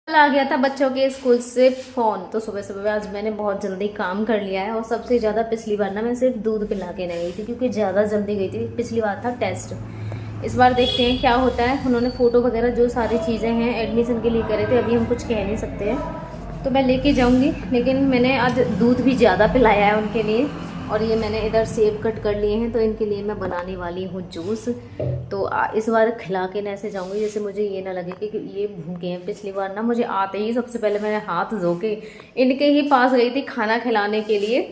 कल आ गया था बच्चों के स्कूल से फ़ोन, तो सुबह सुबह आज मैंने बहुत जल्दी काम कर लिया है। और सबसे ज़्यादा पिछली बार ना मैं सिर्फ दूध पिला के नहीं गई थी, क्योंकि ज़्यादा जल्दी गई थी। पिछली बार था टेस्ट, इस बार देखते हैं क्या होता है। उन्होंने फ़ोटो वगैरह जो सारी चीज़ें हैं एडमिशन के लिए करे थे, अभी हम कुछ कह नहीं सकते हैं, तो मैं लेके जाऊँगी। लेकिन मैंने आज दूध भी ज़्यादा पिलाया है उनके लिए। और ये मैंने इधर सेब कट कर लिए हैं, तो इनके लिए मैं बनाने वाली हूँ जूस। तो इस बार खिला के ना ऐसे जाऊँगी जैसे मुझे ये ना लगे कि ये भूखे हैं। पिछली बार ना मुझे आते ही सबसे पहले मैंने हाथ धो के इनके ही पास गई थी खाना खिलाने के लिए,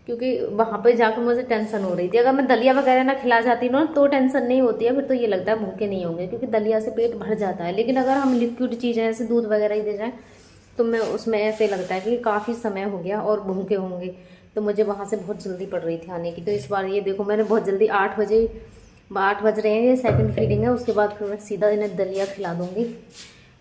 क्योंकि वहाँ पे जाकर मुझे टेंशन हो रही थी। अगर मैं दलिया वगैरह ना खिला जाती ना तो टेंशन नहीं होती है, फिर तो ये लगता है भूखे नहीं होंगे, क्योंकि दलिया से पेट भर जाता है। लेकिन अगर हम लिक्विड चीज़ें जैसे दूध वगैरह ही दे जाएँ तो मैं उसमें ऐसे लगता है कि काफ़ी समय हो गया और भूखे होंगे। तो मुझे वहाँ से बहुत जल्दी पड़ रही थी आने की। तो इस बार ये देखो मैंने बहुत जल्दी 8 बज रहे हैं, ये सेकंड फीडिंग है। उसके बाद फिर मैं सीधा इन्हें दलिया खिला दूँगी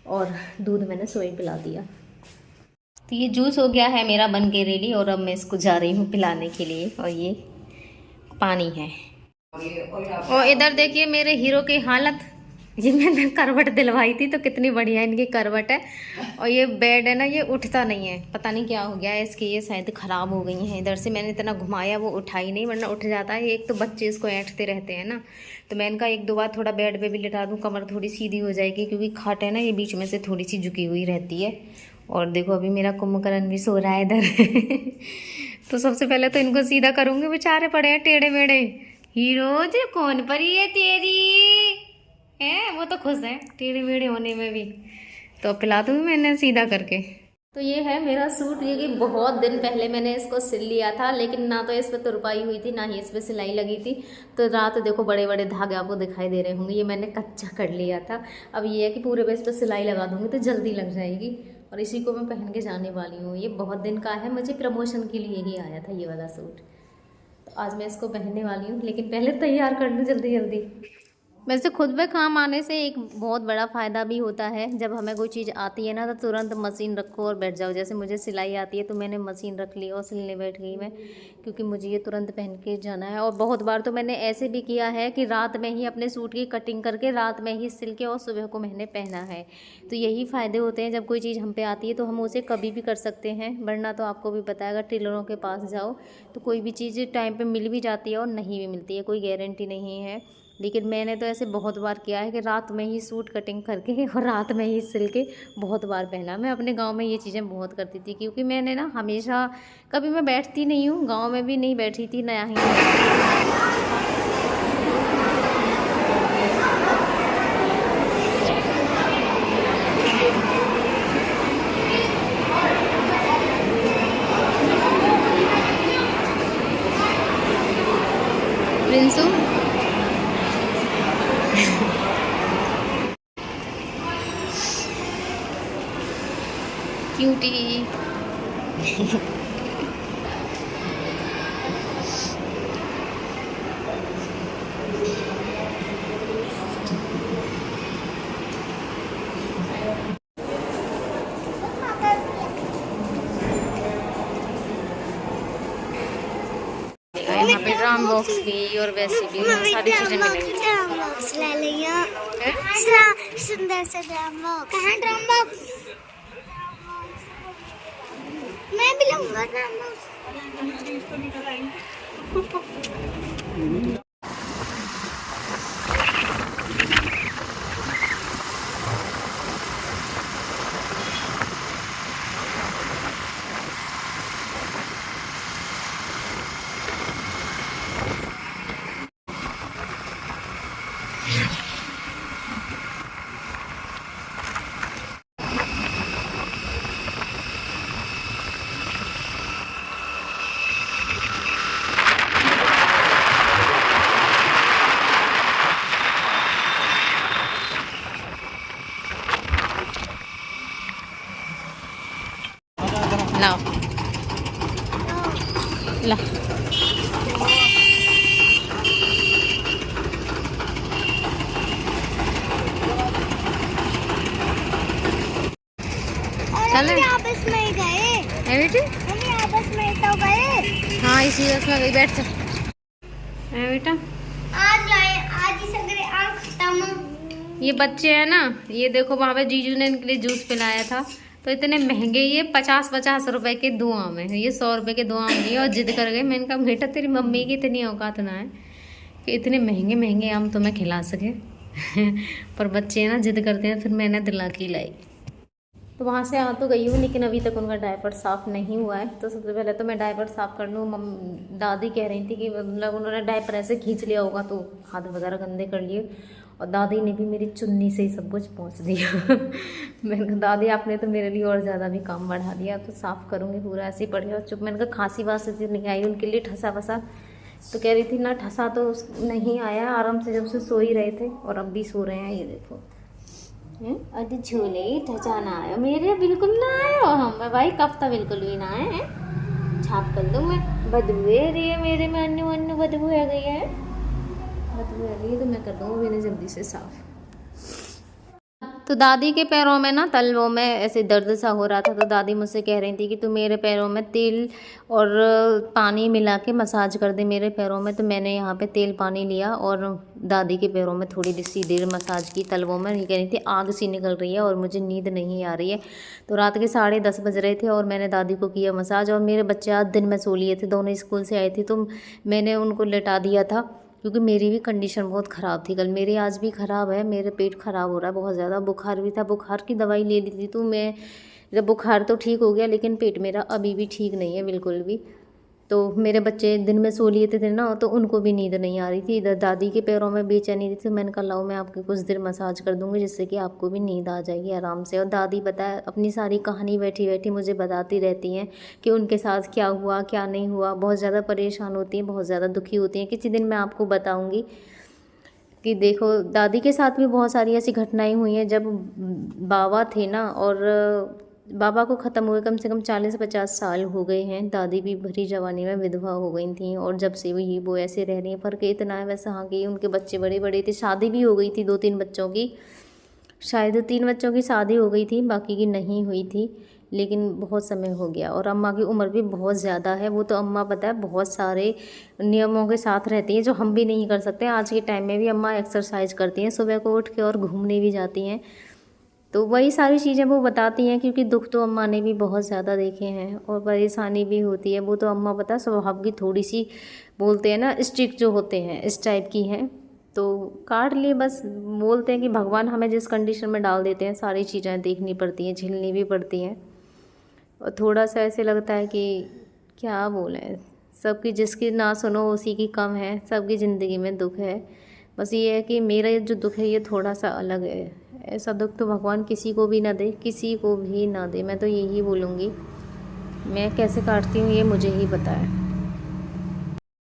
और दूध मैंने सोई पिला दिया। तो ये जूस हो गया है मेरा बन के रेडी, और अब मैं इसको जा रही हूँ पिलाने के लिए। और ये पानी है। और इधर देखिए मेरे हीरो की हालत, ये मैंने करवट दिलवाई थी तो कितनी बढ़िया इनकी करवट है। और ये बेड है ना, ये उठता नहीं है, पता नहीं क्या हो गया है इसकी, ये शायद ख़राब हो गई हैं। इधर से मैंने इतना घुमाया वो उठा ही नहीं, वरना उठ जाता है। एक तो बच्चे इसको ऐंठते रहते हैं ना, तो मैं इनका एक दो बार थोड़ा बेड पे भी लिटा दूँ, कमर थोड़ी सीधी हो जाएगी, क्योंकि खाट है ना ये बीच में से थोड़ी सी झुकी हुई रहती है। और देखो अभी मेरा कुंभकर्ण भी सो रहा है इधर तो सबसे पहले तो इनको सीधा करूँगी, बेचारे पड़े हैं टेढ़े मेढ़े। हीरोज कौन परी है तेरी है, वो तो खुश है टेढ़े मेढ़े होने में भी। तो पिला दूँगी मैंने सीधा करके। तो ये है मेरा सूट, ये कि बहुत दिन पहले मैंने इसको सिल लिया था, लेकिन ना तो इस पर तुरपाई हुई थी ना ही इस पर सिलाई लगी थी। तो रात देखो बड़े बड़े धागे आपको दिखाई दे रहे होंगे, ये मैंने कच्चा कर लिया था। अब ये है कि पूरे पे इस पर सिलाई लगा दूँगी तो जल्दी लग जाएगी। और इसी को मैं पहन के जाने वाली हूँ। ये बहुत दिन का है, मुझे प्रमोशन के लिए ही आया था ये वाला सूट। तो आज मैं इसको पहनने वाली हूँ, लेकिन पहले तैयार कर लूँ जल्दी जल्दी। वैसे खुद पे काम आने से एक बहुत बड़ा फ़ायदा भी होता है। जब हमें कोई चीज़ आती है ना तो तुरंत मशीन रखो और बैठ जाओ। जैसे मुझे सिलाई आती है तो मैंने मशीन रख ली और सिलने बैठ गई मैं, क्योंकि मुझे ये तुरंत पहन के जाना है। और बहुत बार तो मैंने ऐसे भी किया है कि रात में ही अपने सूट की कटिंग करके रात में ही सिल के और सुबह को मैंने पहना है। तो यही फ़ायदे होते हैं, जब कोई चीज़ हम पे आती है तो हम उसे कभी भी कर सकते हैं। वरना तो आपको भी पता है, अगर टेलरों के पास जाओ तो कोई भी चीज़ टाइम पर मिल भी जाती है और नहीं भी मिलती है, कोई गारंटी नहीं है। लेकिन मैंने तो ऐसे बहुत बार किया है कि रात में ही सूट कटिंग करके और रात में ही सिल के बहुत बार पहना। मैं अपने गांव में ये चीज़ें बहुत करती थी, क्योंकि मैंने ना हमेशा कभी मैं बैठती नहीं हूँ, गांव में भी नहीं बैठी थी, नया ही प्रिंसू क्यूटी यहाँ पे ड्राम बॉक्स भी और वैसे भी सारी चीजें मिलेंगी। सुंदर सा ड्राम बॉक्स। कहाँ ड्राम बॉक्स? मैं भी लूंगा ड्राम बॉक्स। लाओ ला चले आपस में गए बेटी, हम आपस में तो गए। हाँ इसी बस में गई, बैठ जा बेटा। आज लाए, आज ही सगरे आम खत्म। ये बच्चे हैं ना, ये देखो वहाँ पे जीजू ने इनके लिए जूस पिलाया था, तो इतने महंगे, ये 50-50 रुपए के 2 आम है, ये 100 रुपए के 2 आम लिए और जिद कर गए। मैंने कहा बेटा तेरी मम्मी की इतनी औकात ना है कि इतने महंगे महंगे आम तुम्हें खिला सके। पर बच्चे ना जिद करते हैं, फिर मैंने दिला के लाई। तो वहाँ से आ तो गई हूँ, लेकिन अभी तक उनका डायपर साफ़ नहीं हुआ है। तो सबसे पहले तो मैं डायपर साफ़ कर लूँ। दादी कह रही थी कि मतलब उन्होंने डायपर ऐसे खींच लिया होगा तो हाथ वगैरह गंदे कर लिए, और दादी ने भी मेरी चुन्नी से ही सब कुछ पोंछ दिया। मैंने कहा दादी आपने तो मेरे लिए और ज़्यादा भी काम बढ़ा दिया, तो साफ़ करूँगी पूरा, ऐसे ही पड़ेगा चुप। मैंने कहा खांसी वासी नहीं आई उनके लिए, ठसा वसा, तो कह रही थी ना ठसा तो नहीं आया, आराम से जब से सो ही रहे थे और अब भी सो रहे हैं। ये देखो अरे झूले ठचा ना आया, मेरे बिल्कुल ना आया। हम भाई कफ्ता बिल्कुल भी ना आए, छाप कर दूँ मैं, बदबू है रही है मेरे में, अन्नू अन्नू बदबू आ गई है, बदबू आ गई है, तो मैं कर दूँगा मैंने जल्दी से साफ़। तो दादी के पैरों में ना तलवों में ऐसे दर्द सा हो रहा था, तो दादी मुझसे कह रही थी कि तू मेरे पैरों में तेल और पानी मिला के मसाज कर दे मेरे पैरों में। तो मैंने यहाँ पे तेल पानी लिया और दादी के पैरों में थोड़ी सी देर मसाज की तलवों में। ये कह रही थी आग सी निकल रही है और मुझे नींद नहीं आ रही है। तो रात के 10:30 बज रहे थे और मैंने दादी को किया मसाज। और मेरे बच्चे आज दिन में सो लिए थे, दोनों स्कूल से आए थे, तो मैंने उनको लेटा दिया था, क्योंकि मेरी भी कंडीशन बहुत ख़राब थी कल। मेरी आज भी ख़राब है, मेरे पेट ख़राब हो रहा है बहुत ज़्यादा, बुखार भी था, बुखार की दवाई ले ली थी। तो मैं जब बुखार तो ठीक हो गया, लेकिन पेट मेरा अभी भी ठीक नहीं है बिल्कुल भी। तो मेरे बच्चे दिन में सो लिए थे ना, तो उनको भी नींद नहीं आ रही थी। इधर दादी के पैरों में बेचैनी थी, तो मैंने कहा लाओ मैं आपकी कुछ देर मसाज कर दूँगी, जिससे कि आपको भी नींद आ जाएगी आराम से। और दादी बताए अपनी सारी कहानी बैठी बैठी मुझे बताती रहती हैं कि उनके साथ क्या हुआ क्या नहीं हुआ। बहुत ज़्यादा परेशान होती हैं, बहुत ज़्यादा दुखी होती हैं। किसी दिन मैं आपको बताऊँगी कि देखो दादी के साथ भी बहुत सारी ऐसी घटनाएं हुई हैं। जब बाबा थे ना, और बाबा को ख़त्म हुए कम से कम 40-50 साल हो गए हैं। दादी भी भरी जवानी में विधवा हो गई थी, और जब से वो ऐसे रह रही हैं। फ़र्क इतना है वैसे हाँ कि उनके बच्चे बड़े बड़े थे, शादी भी हो गई थी 2-3 बच्चों की, शायद 3 बच्चों की शादी हो गई थी, बाकी की नहीं हुई थी, लेकिन बहुत समय हो गया। और अम्मा की उम्र भी बहुत ज़्यादा है। वो तो अम्मा पता है बहुत सारे नियमों के साथ रहती हैं जो हम भी नहीं कर सकते। आज के टाइम में भी अम्मा एक्सरसाइज करती हैं सुबह को उठ के, और घूमने भी जाती हैं। तो वही सारी चीज़ें वो बताती हैं, क्योंकि दुख तो अम्मा ने भी बहुत ज़्यादा देखे हैं और परेशानी भी होती है। वो तो अम्मा पता है स्वभाव की थोड़ी सी बोलते हैं ना स्ट्रिक्ट जो होते हैं, इस टाइप की हैं। तो काट लिए बस, बोलते हैं कि भगवान हमें जिस कंडीशन में डाल देते हैं सारी चीज़ें देखनी पड़ती हैं, झेलनी भी पड़ती हैं। और थोड़ा सा ऐसे लगता है कि क्या बोलें, सबकी जिसकी ना सुनो उसी की कम है, सबकी ज़िंदगी में दुख है। बस ये है कि मेरा जो दुख है ये थोड़ा सा अलग है। ऐसा दुख तो भगवान किसी को भी ना दे, किसी को भी ना दे, मैं तो यही बोलूँगी। मैं कैसे काटती हूँ ये मुझे ही पता है।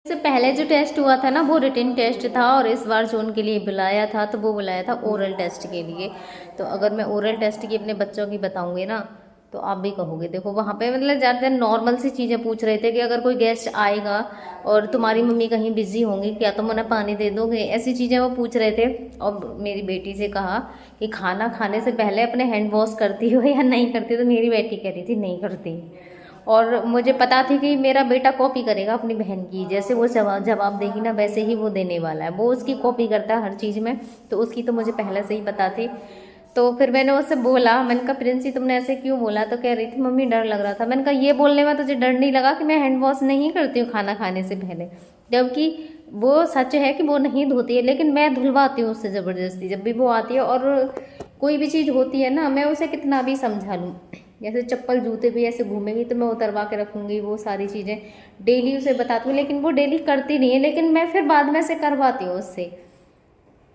इससे पहले जो टेस्ट हुआ था ना वो रिटन टेस्ट था, और इस बार जो उनके लिए बुलाया था तो वो बुलाया था ओरल टेस्ट के लिए। तो अगर मैं ओरल टेस्ट की अपने बच्चों की बताऊँगी ना तो आप भी कहोगे। देखो वहाँ पे मतलब ज़्यादातर नॉर्मल सी चीज़ें पूछ रहे थे कि अगर कोई गेस्ट आएगा और तुम्हारी मम्मी कहीं बिजी होंगी क्या तुम उन्हें पानी दे दोगे, ऐसी चीज़ें वो पूछ रहे थे। और मेरी बेटी से कहा कि खाना खाने से पहले अपने हैंड वॉश करती हो या नहीं करती, तो मेरी बेटी कह रही थी नहीं करती। और मुझे पता थी कि मेरा बेटा कॉपी करेगा अपनी बहन की, जैसे वो जवाब देगी ना वैसे ही वो देने वाला है, वो उसकी कॉपी करता है हर चीज़ में, तो उसकी तो मुझे पहले से ही पता थी। तो फिर मैंने उससे बोला, मैंने कहा प्रिंसी तुमने ऐसे क्यों बोला, तो कह रही थी मम्मी डर लग रहा था। मैंने कहा ये बोलने में तुझे डर नहीं लगा कि मैं हैंड वॉश नहीं करती हूँ खाना खाने से पहले, जबकि वो सच है कि वो नहीं धोती है, लेकिन मैं धुलवाती हूँ उससे ज़बरदस्ती। जब भी वो आती है और कोई भी चीज़ होती है ना, मैं उसे कितना भी समझा लूँ, जैसे चप्पल जूते भी ऐसे घूमेंगी तो मैं उतरवा के रखूँगी, वो सारी चीज़ें डेली उसे बताती हूँ, लेकिन वो डेली करती नहीं है, लेकिन मैं फिर बाद में से करवाती हूँ उससे।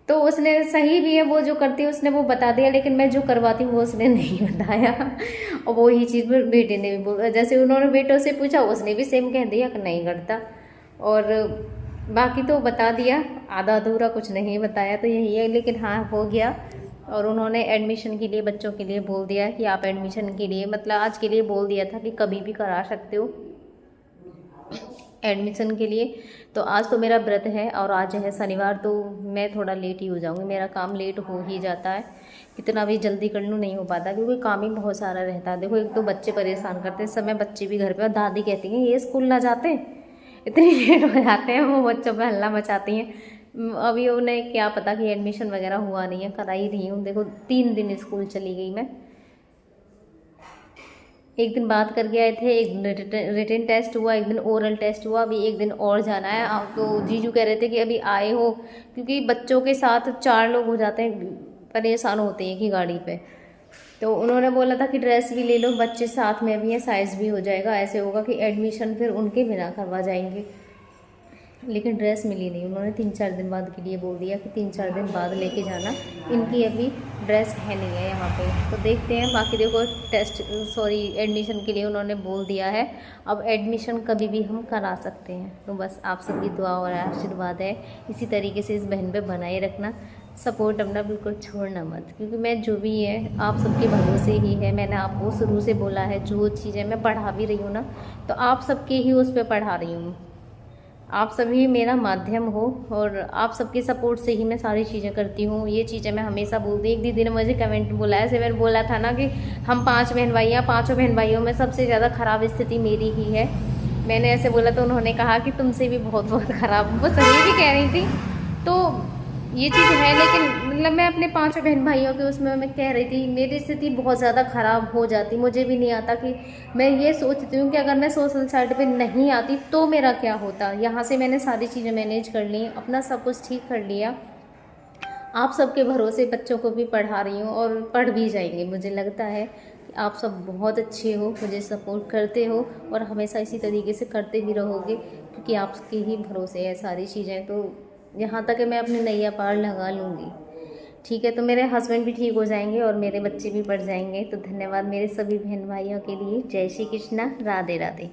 तो उसने सही भी है, वो जो करती है उसने वो बता दिया, लेकिन मैं जो करवाती हूँ वो उसने नहीं बताया। और वही चीज़ बेटे ने भी बोला, जैसे उन्होंने बेटों से पूछा उसने भी सेम कह दिया कि नहीं करता, और बाकी तो बता दिया, आधा अधूरा कुछ नहीं बताया, तो यही है। लेकिन हाँ हो गया। और उन्होंने एडमिशन के लिए बच्चों के लिए बोल दिया कि आप एडमिशन के लिए मतलब आज के लिए बोल दिया था कि कभी भी करा सकते हो एडमिशन के लिए। तो आज तो मेरा व्रत है और आज है शनिवार, तो मैं थोड़ा लेट ही हो जाऊंगी, मेरा काम लेट हो ही जाता है, कितना भी जल्दी कर लूँ नहीं हो पाता, क्योंकि काम ही बहुत सारा रहता है। देखो एक तो बच्चे परेशान करते हैं, समय बच्चे भी घर पे, और दादी कहती हैं ये स्कूल ना जाते इतनी लेट हो जाते हैं, वो बच्चों पे हल्ला मचाती हैं। अभी उन्हें क्या पता कि एडमिशन वगैरह हुआ नहीं है, करा ही रही हूँ। देखो 3 दिन स्कूल चली गई मैं। एक दिन बात करके आए थे, एक दिन रिटन टेस्ट हुआ, एक दिन ओरल टेस्ट हुआ, अभी एक दिन और जाना है। तो जीजू कह रहे थे कि अभी आए हो, क्योंकि बच्चों के साथ 4 लोग हो जाते हैं, परेशान होते हैं कि गाड़ी पे। तो उन्होंने बोला था कि ड्रेस भी ले लो, बच्चे साथ में भी हैं, साइज़ भी हो जाएगा। ऐसे होगा कि एडमिशन फिर उनके बिना करवा जाएंगे, लेकिन ड्रेस मिली नहीं। उन्होंने 3-4 दिन बाद के लिए बोल दिया कि 3-4 दिन बाद लेके जाना, इनकी अभी ड्रेस है नहीं है यहाँ पे। तो देखते हैं। बाकी देखो एडमिशन के लिए उन्होंने बोल दिया है। अब एडमिशन कभी भी हम करा सकते हैं। तो बस आप सबकी दुआ और आशीर्वाद है, इसी तरीके से इस बहन पे बनाए रखना, सपोर्ट अपना बिल्कुल छोड़ना मत, क्योंकि मैं जो भी है आप सबके भरोसे ही है। मैंने आपको शुरू से बोला है, जो चीज़ें मैं पढ़ा भी रही हूँ ना, तो आप सबके ही उस पर पढ़ा रही हूँ। आप सभी मेरा माध्यम हो और आप सबके सपोर्ट से ही मैं सारी चीज़ें करती हूँ। ये चीज़ें मैं हमेशा बोलती। एक दीदी ने मुझे कमेंट बोला है, मैंने बोला था ना कि हम 5 बहन भाई हैं, 5 बहन भाइयों में सबसे ज़्यादा ख़राब स्थिति मेरी ही है। मैंने ऐसे बोला तो उन्होंने कहा कि तुमसे भी बहुत ख़राब। वो सही भी कह रही थी। तो ये चीज़ है, लेकिन मतलब मैं अपने 5 बहन भाइयों के उसमें मैं कह रही थी मेरी स्थिति बहुत ज़्यादा ख़राब हो जाती। मुझे भी नहीं आता कि मैं ये सोचती हूँ कि अगर मैं सोशल साइड पे नहीं आती तो मेरा क्या होता। यहाँ से मैंने सारी चीज़ें मैनेज कर ली, अपना सब कुछ ठीक कर लिया। आप सबके भरोसे बच्चों को भी पढ़ा रही हूँ और पढ़ भी जाएंगे। मुझे लगता है कि आप सब बहुत अच्छे हो, मुझे सपोर्ट करते हो और हमेशा इसी तरीके से करते भी रहोगे, क्योंकि आपके ही भरोसे है सारी चीज़ें। तो यहाँ तक मैं अपनी नैया पार लगा लूँगी। ठीक है, तो मेरे हस्बैंड भी ठीक हो जाएंगे और मेरे बच्चे भी पढ़ जाएंगे। तो धन्यवाद मेरे सभी बहन भाइयों के लिए। जय श्री कृष्णा, राधे राधे।